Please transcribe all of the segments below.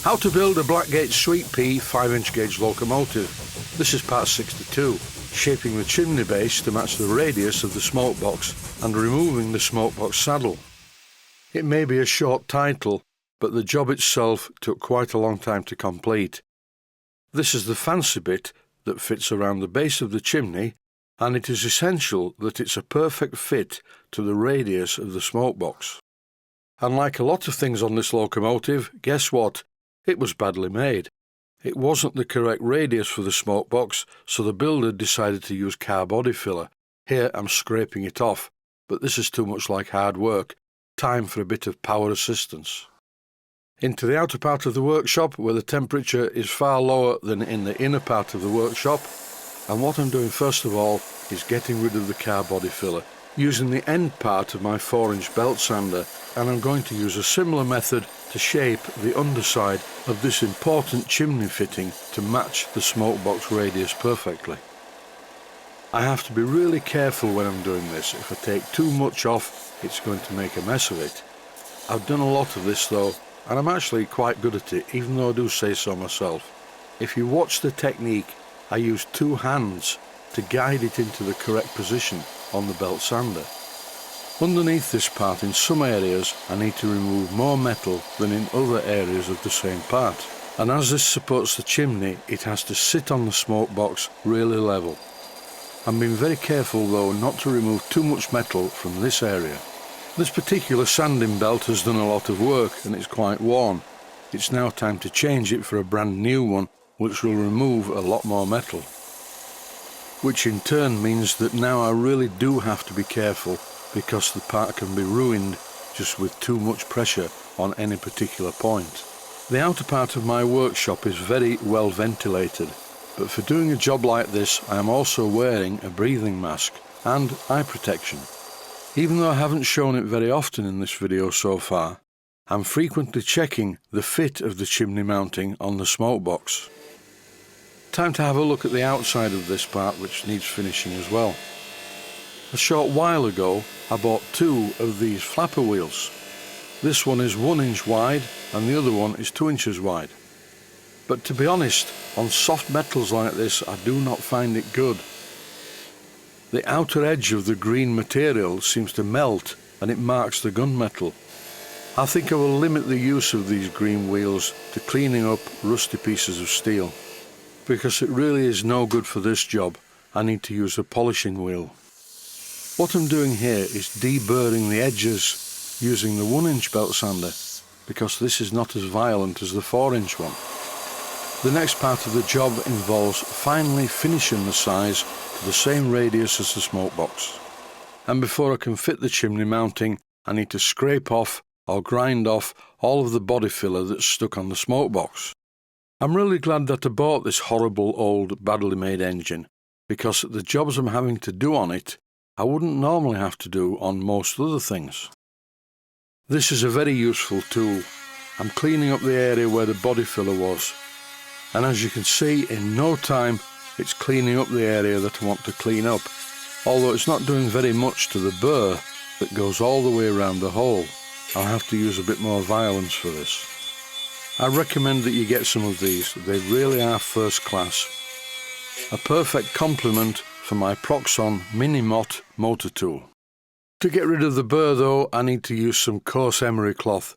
How to build a Blackgates Sweet Pea 5-inch gauge locomotive. This is part 62, shaping the chimney base to match the radius of the smoke box and removing the smoke box saddle. It may be a short title, but the job itself took quite a long time to complete. This is the fancy bit that fits around the base of the chimney, and it is essential that it's a perfect fit to the radius of the smoke box. And like a lot of things on this locomotive, guess what? It was badly made. It wasn't the correct radius for the smoke box, so the builder decided to use car body filler. Here I'm scraping it off, but this is too much like hard work. Time for a bit of power assistance. Into the outer part of the workshop, where the temperature is far lower than in the inner part of the workshop. And what I'm doing first of all is getting rid of the car body filler, using the end part of my 4-inch belt sander, and I'm going to use a similar method to shape the underside of this important chimney fitting to match the smoke box radius perfectly. I have to be really careful when I'm doing this. If I take too much off, it's going to make a mess of it. I've done a lot of this though, and I'm actually quite good at it, even though I do say so myself. If you watch the technique, I use 2 hands to guide it into the correct position on the belt sander. Underneath this part, in some areas, I need to remove more metal than in other areas of the same part. And as this supports the chimney, it has to sit on the smoke box really level. I'm being very careful though not to remove too much metal from this area. This particular sanding belt has done a lot of work and it's quite worn. It's now time to change it for a brand new one, which will remove a lot more metal. Which in turn means that now I really do have to be careful, because the part can be ruined just with too much pressure on any particular point. The outer part of my workshop is very well ventilated, but for doing a job like this I am also wearing a breathing mask and eye protection. Even though I haven't shown it very often in this video so far, I'm frequently checking the fit of the chimney mounting on the smoke box. Time to have a look at the outside of this part, which needs finishing as well. A short while ago I bought 2 of these flapper wheels. This one is 1 inch wide and the other one is 2 inches wide. But to be honest, on soft metals like this I do not find it good. The outer edge of the green material seems to melt and it marks the gunmetal. I think I will limit the use of these green wheels to cleaning up rusty pieces of steel, because it really is no good for this job. I need to use a polishing wheel. What I'm doing here is deburring the edges using the 1-inch belt sander, because this is not as violent as the 4-inch one. The next part of the job involves finally finishing the size to the same radius as the smoke box. And before I can fit the chimney mounting, I need to scrape off or grind off all of the body filler that's stuck on the smoke box. I'm really glad that I bought this horrible old badly made engine, because the jobs I'm having to do on it I wouldn't normally have to do on most other things. This is a very useful tool. I'm cleaning up the area where the body filler was, and as you can see, in no time it's cleaning up the area that I want to clean up, although it's not doing very much to the burr that goes all the way around the hole. I'll have to use a bit more violence for this. I recommend that you get some of these. They really are first class. A perfect complement for my Proxxon Mini-Mott motor tool. To get rid of the burr though, I need to use some coarse emery cloth.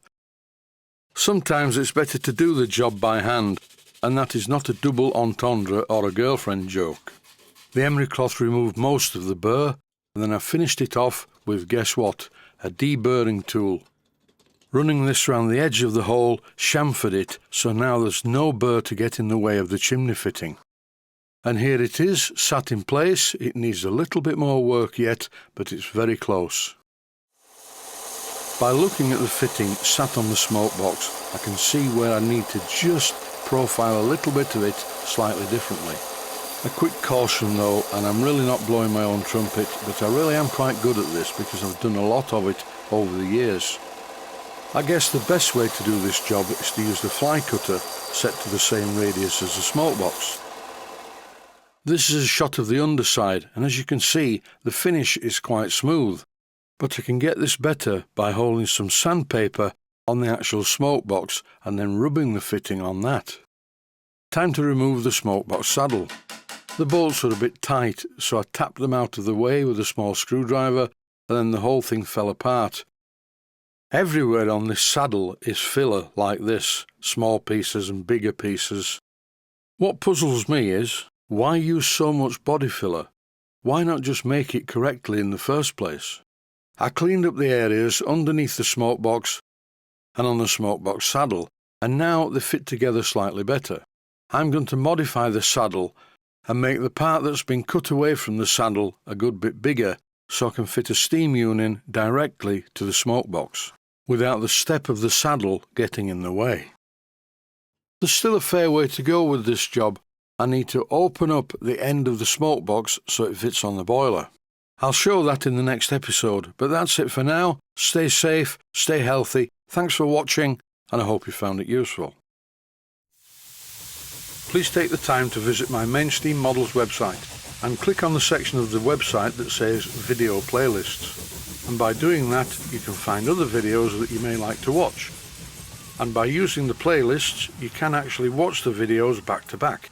Sometimes it's better to do the job by hand, and that is not a double entendre or a girlfriend joke. The emery cloth removed most of the burr, and then I finished it off with, guess what, a deburring tool. Running this round the edge of the hole chamfered it, so now there's no burr to get in the way of the chimney fitting. And here it is, sat in place. It needs a little bit more work yet, but it's very close. By looking at the fitting sat on the smoke box, I can see where I need to just profile a little bit of it slightly differently. A quick caution though, and I'm really not blowing my own trumpet, but I really am quite good at this because I've done a lot of it over the years. I guess the best way to do this job is to use the fly cutter set to the same radius as the smoke box. This is a shot of the underside, and as you can see, the finish is quite smooth, but I can get this better by holding some sandpaper on the actual smoke box and then rubbing the fitting on that. Time to remove the smoke box saddle. The bolts were a bit tight, so I tapped them out of the way with a small screwdriver, and then the whole thing fell apart. Everywhere on this saddle is filler like this, small pieces and bigger pieces. What puzzles me is, why use so much body filler? Why not just make it correctly in the first place? I cleaned up the areas underneath the smoke box and on the smoke box saddle, and now they fit together slightly better. I'm going to modify the saddle and make the part that's been cut away from the saddle a good bit bigger so I can fit a steam unit directly to the smoke box without the step of the saddle getting in the way. There's still a fair way to go with this job. I need to open up the end of the smoke box so it fits on the boiler. I'll show that in the next episode, but that's it for now. Stay safe, stay healthy. Thanks for watching, and I hope you found it useful. Please take the time to visit my Mainsteam Models website and click on the section of the website that says Video Playlists. And by doing that, you can find other videos that you may like to watch. And by using the playlists, you can actually watch the videos back to back.